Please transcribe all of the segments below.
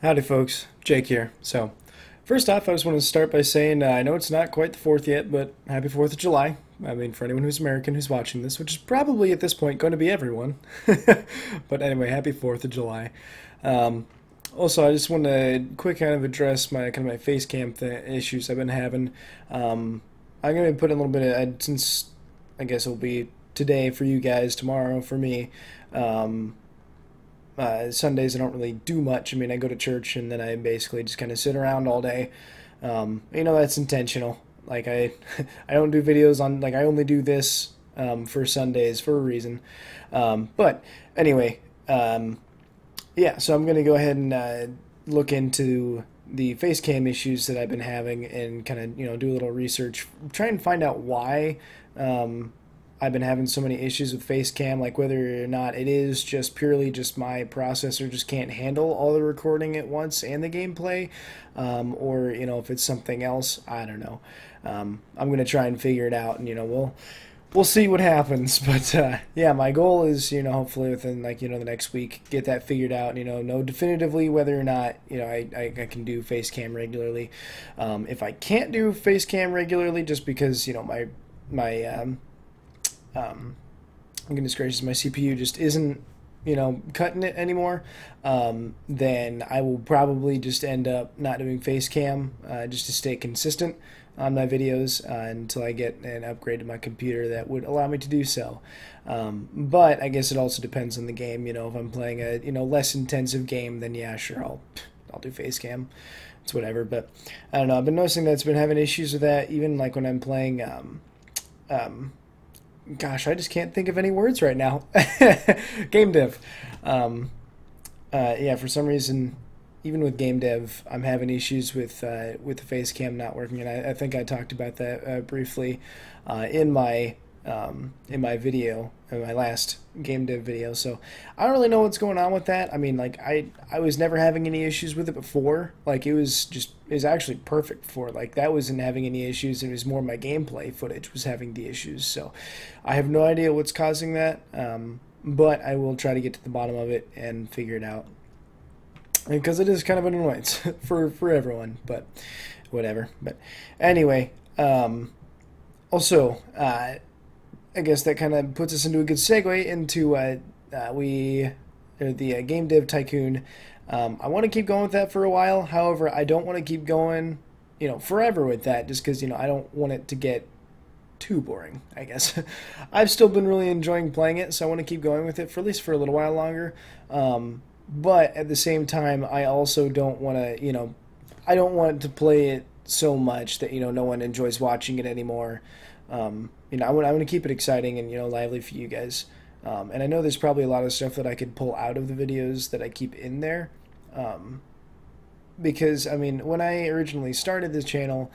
Howdy, folks. Jake here. So, first off, I just want to start by saying I know it's not quite the 4th yet, but happy 4th of July. I mean, for anyone who's American who's watching this, which is probably at this point going to be everyone. But anyway, happy 4th of July. Um, Also, I just want to quick kind of address my face cam issues I've been having. I'm going to put in a little bit of, since I guess it'll be today for you guys, tomorrow for me. Um, Sundays I don't really do much. I mean, I go to church and then I basically just kind of sit around all day. That's intentional. Like I don't do videos on like I only do this for Sundays for a reason. But anyway, yeah. So I'm gonna go ahead and look into the face cam issues that I've been having and kind of do a little research, try and find out why. Um, I've been having so many issues with Facecam, like whether or not it is just purely just my processor just can't handle all the recording at once and the gameplay, or if it's something else, I don't know. I'm gonna try and figure it out, and we'll see what happens. But yeah, my goal is hopefully within the next week get that figured out. Know definitively whether or not I can do Facecam regularly. If I can't do Facecam regularly, just because my goodness gracious, my CPU just isn't, cutting it anymore, then I will probably just end up not doing face cam just to stay consistent on my videos until I get an upgrade to my computer that would allow me to do so. But I guess it also depends on the game. If I'm playing a less intensive game, then yeah, sure, I'll do face cam. It's whatever. But I don't know. I've been noticing that it's been having issues with that, even like when I'm playing. Gosh, I just can't think of any words right now. Game dev. Yeah, for some reason, even with game dev, I'm having issues with the face cam not working, and I think I talked about that briefly in my video, in my last game dev video. So I don't really know what's going on with that. I mean, like I was never having any issues with it before. Like it was actually perfect before. Like that wasn't having any issues. It was more my gameplay footage was having the issues. So I have no idea what's causing that. But I will try to get to the bottom of it and figure it out, because it is kind of an annoyance for everyone. But whatever. But anyway, also. I guess that kind of puts us into a good segue into the Game Dev Tycoon. I want to keep going with that for a while. However, I don't want to keep going, forever with that, just because I don't want it to get too boring. I guess I've still been really enjoying playing it, so I want to keep going with it for at least for a little while longer. But at the same time, I also don't want to, I don't want to play it so much that no one enjoys watching it anymore. I want to keep it exciting and lively for you guys. And I know there's probably a lot of stuff that I could pull out of the videos that I keep in there. Because I mean, when I originally started this channel,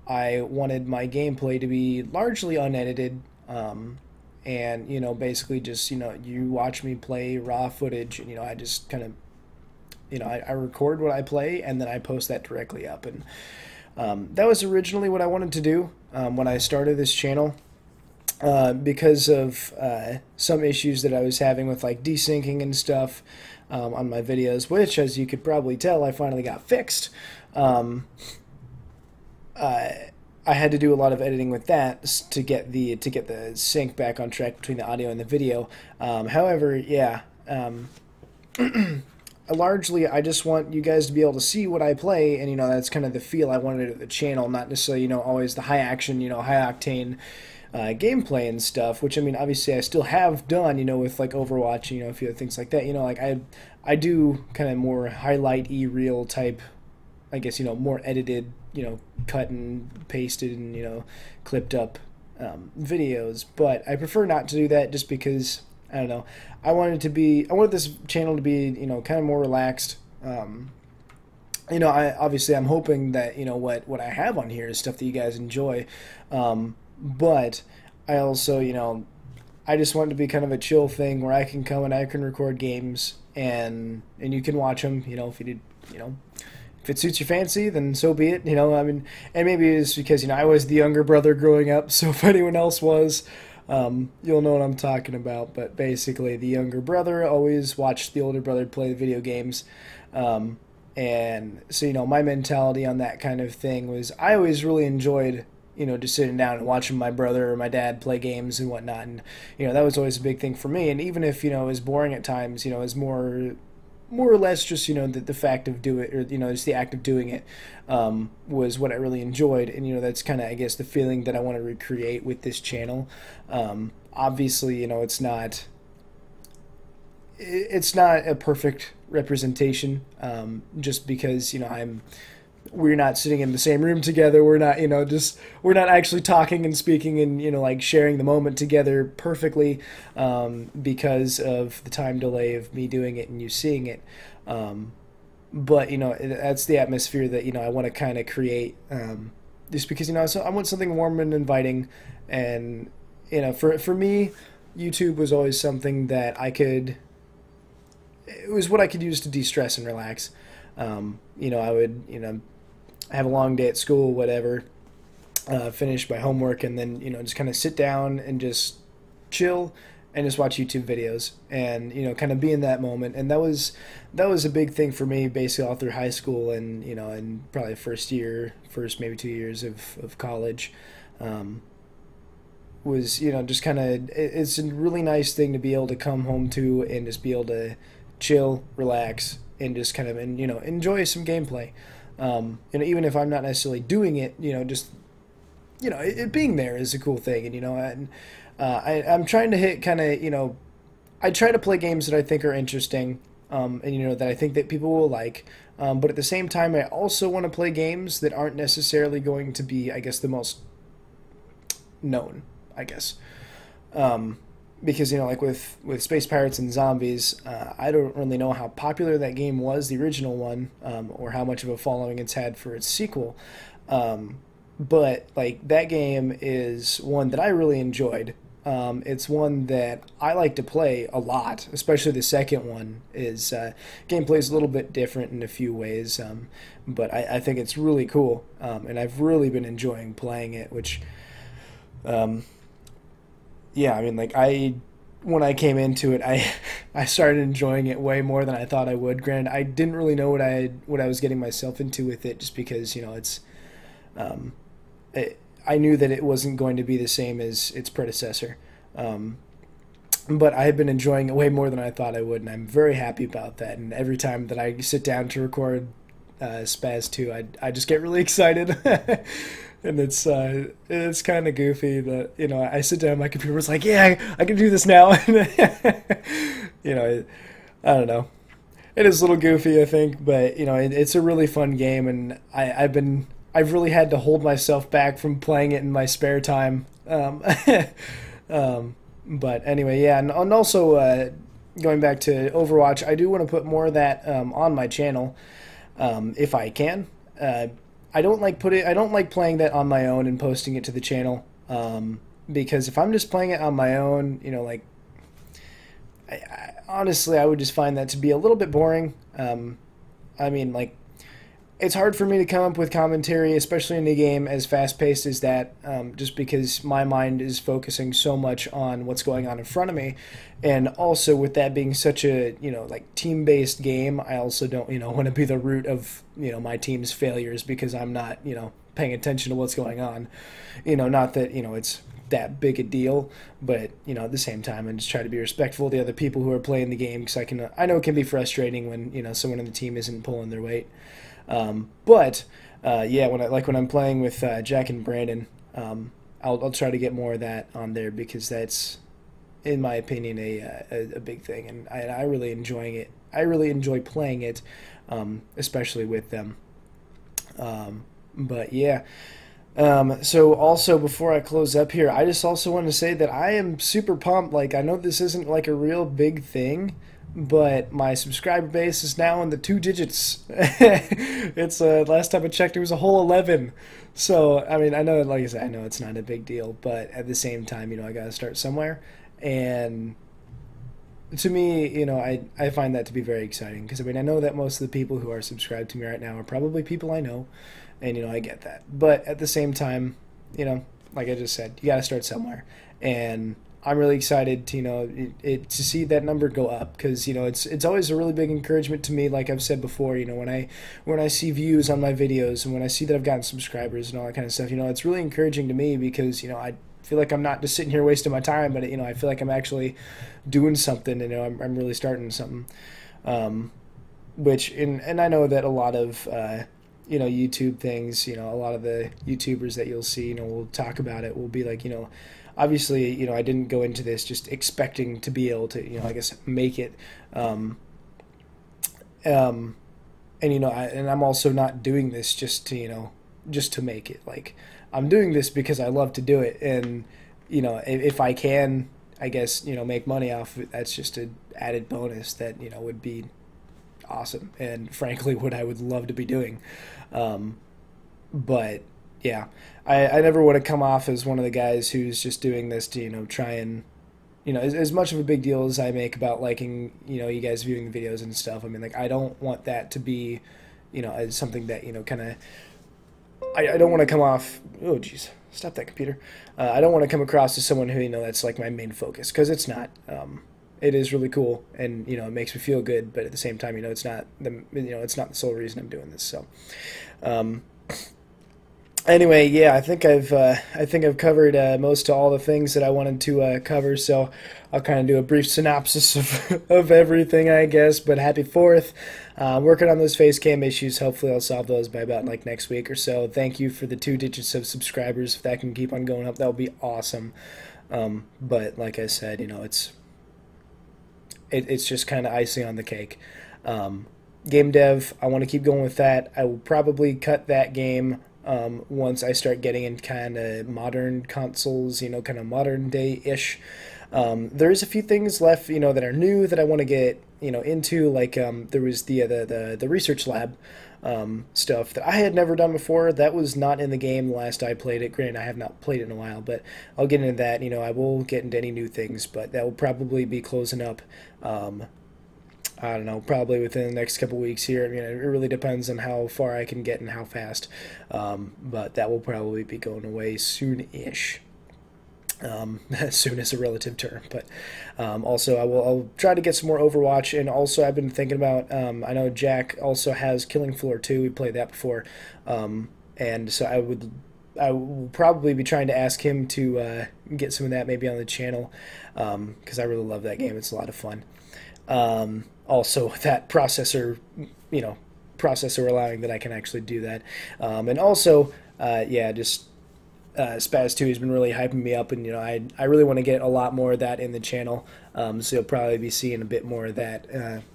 I wanted my gameplay to be largely unedited. And basically just you watch me play raw footage, and I just kind of I record what I play and then I post that directly up. And that was originally what I wanted to do when I started this channel, because of some issues that I was having with like desyncing and stuff on my videos, which, as you could probably tell, I finally got fixed. I had to do a lot of editing with that to get the sync back on track between the audio and the video. However, yeah. Largely, I just want you guys to be able to see what I play, and that's kind of the feel I wanted of the channel, not necessarily always the high action, high octane gameplay and stuff. Which I mean, obviously, I still have done, with like Overwatch, a few other things like that. Like I do kind of more highlight real type, I guess more edited, cut and pasted and clipped up videos. But I prefer not to do that just because. I don't know. I wanted this channel to be, kind of more relaxed. I'm hoping that, what I have on here is stuff that you guys enjoy. But I also, I just want it to be kind of a chill thing where I can come and I can record games and you can watch them, if you did, if it suits your fancy, then so be it. I mean, and maybe it's because, I was the younger brother growing up, so if anyone else was, you'll know what I'm talking about. But basically, the younger brother always watched the older brother play the video games. And so, my mentality on that kind of thing was I always really enjoyed, just sitting down and watching my brother or my dad play games and whatnot. And, that was always a big thing for me. And even if, it was boring at times, it was more or less just, the fact of doing, or, just the act of doing it, was what I really enjoyed. And, that's kind of, I guess, the feeling that I want to recreate with this channel. Obviously, it's not a perfect representation, just because we're not sitting in the same room together. We're not we're not actually talking and speaking and like sharing the moment together perfectly, because of the time delay of me doing it and you seeing it. But that's the atmosphere that I want to kind of create, just because so I want something warm and inviting. And for me, YouTube was always something that it was what I could use to de-stress and relax. I would, have a long day at school, whatever, finish my homework, and then, just kind of sit down and just chill and just watch YouTube videos and, kind of be in that moment. And that was a big thing for me basically all through high school and, and probably first maybe 2 years of college. Was, just kind of, it's a really nice thing to be able to come home to and just be able to chill, relax, and just kind of, and enjoy some gameplay. Even if I'm not necessarily doing it, just it being there is a cool thing. And I'm trying to hit kind of, I try to play games that I think are interesting, and that I think that people will like. But at the same time, I also want to play games that aren't necessarily going to be, I guess, the most known, I guess. Because like with Space Pirates and Zombies, I don't really know how popular that game was, the original one, or how much of a following it's had for its sequel. But like that game is one that I really enjoyed. It's one that I like to play a lot, especially the second one. Is gameplay is a little bit different in a few ways, but I think it's really cool, and I've really been enjoying playing it, which. Yeah, I mean, like when I came into it, I started enjoying it way more than I thought I would. Granted, I didn't really know what I was getting myself into with it, just because I knew that it wasn't going to be the same as its predecessor. But I have been enjoying it way more than I thought I would, and I'm very happy about that. And every time that I sit down to record Spaz 2, I just get really excited. And it's kind of goofy that I sit down, my computer's like, yeah, I can do this now. I don't know. It is a little goofy, I think, but it's a really fun game, and I've really had to hold myself back from playing it in my spare time. But anyway, yeah, and also going back to Overwatch, I do want to put more of that on my channel, if I can. I don't like playing that on my own and posting it to the channel, because if I'm just playing it on my own, honestly, I would just find that to be a little bit boring. I mean, like, it's hard for me to come up with commentary, especially in a game as fast-paced as that, just because my mind is focusing so much on what's going on in front of me. And also, with that being such a, like, team-based game, I also don't, want to be the root of, my team's failures because I'm not, paying attention to what's going on. Not that, it's that big a deal, but, at the same time, I just try to be respectful of the other people who are playing the game, because I know it can be frustrating when, someone on the team isn't pulling their weight. But yeah, when I'm playing with Jack and Brandon, I'll try to get more of that on there, because that's, in my opinion, a big thing, and I really enjoying it. I really enjoy playing it, especially with them. But yeah. So also, before I close up here, I just also want to say that I am super pumped. Like, I know this isn't like a real big thing, but my subscriber base is now in the 2 digits. It's last time I checked, it was a whole 11. So I mean, I know, like I said, I know it's not a big deal, but at the same time, I gotta start somewhere. And to me, I find that to be very exciting, because I mean, I know that most of the people who are subscribed to me right now are probably people I know, and I get that. But at the same time, like I just said, you gotta start somewhere. And I'm really excited to to see that number go up, because it's always a really big encouragement to me. Like I've said before, when I see views on my videos and when I see that I've gotten subscribers and all that kind of stuff, it's really encouraging to me, because I feel like I'm not just sitting here wasting my time, but I feel like I'm actually doing something. I'm really starting something. And I know that a lot of YouTube things, a lot of the YouTubers that you'll see, will talk about it, will be like, obviously, I didn't go into this just expecting to be able to, I guess, make it. And I'm also not doing this just to make it. Like, I'm doing this because I love to do it, and if I can, I guess, make money off of it, that's just an added bonus that would be awesome, and frankly what I would love to be doing. But yeah, I never want to come off as one of the guys who's just doing this to try and as much of a big deal as I make about liking you guys viewing the videos and stuff. I mean, like, I don't want that to be as something that kind of I don't want to come off. Oh jeez, stop that computer. I don't want to come across as someone who that's like my main focus, because it's not. It is really cool, and it makes me feel good, but at the same time, it's not it's not the sole reason I'm doing this. So, anyway, yeah, I think I've covered most of all the things that I wanted to cover. So I'll kind of do a brief synopsis of everything, I guess. But happy 4th. Working on those face cam issues. Hopefully I'll solve those by about like next week or so. Thank you for the 2 digits of subscribers. If that can keep on going up, that would be awesome. But like I said, it's just kind of icing on the cake. Game dev, I want to keep going with that. I will probably cut that game once I start getting in kind of modern consoles, kind of modern day-ish. There's a few things left, that are new that I want to get, into. Like there was the research lab stuff that I had never done before. That was not in the game the last I played it. Granted, I have not played it in a while, but I'll get into that. I will get into any new things, but that will probably be closing up. I don't know, probably within the next couple weeks here. I mean, it really depends on how far I can get and how fast. But that will probably be going away soon-ish. As soon as a relative term, but also I'll try to get some more Overwatch, and also I've been thinking about, I know Jack also has Killing Floor 2, we played that before, and so I will probably be trying to ask him to get some of that maybe on the channel, because I really love that game. It's a lot of fun. Also that processor allowing that I can actually do that, and also yeah, just Spaz 2 has been really hyping me up, and I really want to get a lot more of that in the channel, so you'll probably be seeing a bit more of that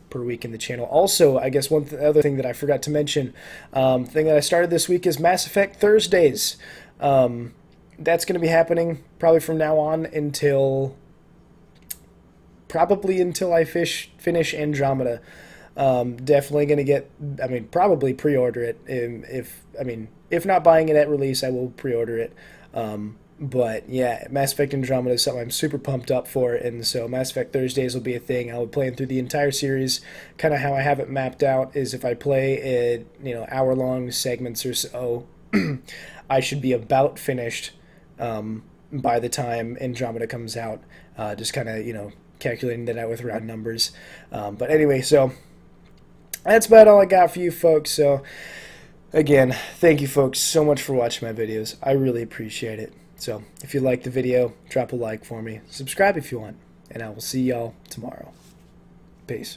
per week in the channel. Also, I guess one other thing that I forgot to mention, thing that I started this week is Mass Effect Thursdays. That's going to be happening probably from now on until I finish Andromeda. Definitely going to get, I mean, probably pre-order it. If not buying it at release, I will pre-order it. But yeah, Mass Effect Andromeda is something I'm super pumped up for, and so Mass Effect Thursdays will be a thing. I'll be playing through the entire series. Kind of how I have it mapped out is if I play it, hour-long segments or so, I should be about finished by the time Andromeda comes out. Just kind of, calculating that out with round numbers. But anyway, so that's about all I got for you folks. So again, thank you folks so much for watching my videos. I really appreciate it. So if you liked the video, drop a like for me. Subscribe if you want. And I will see y'all tomorrow. Peace.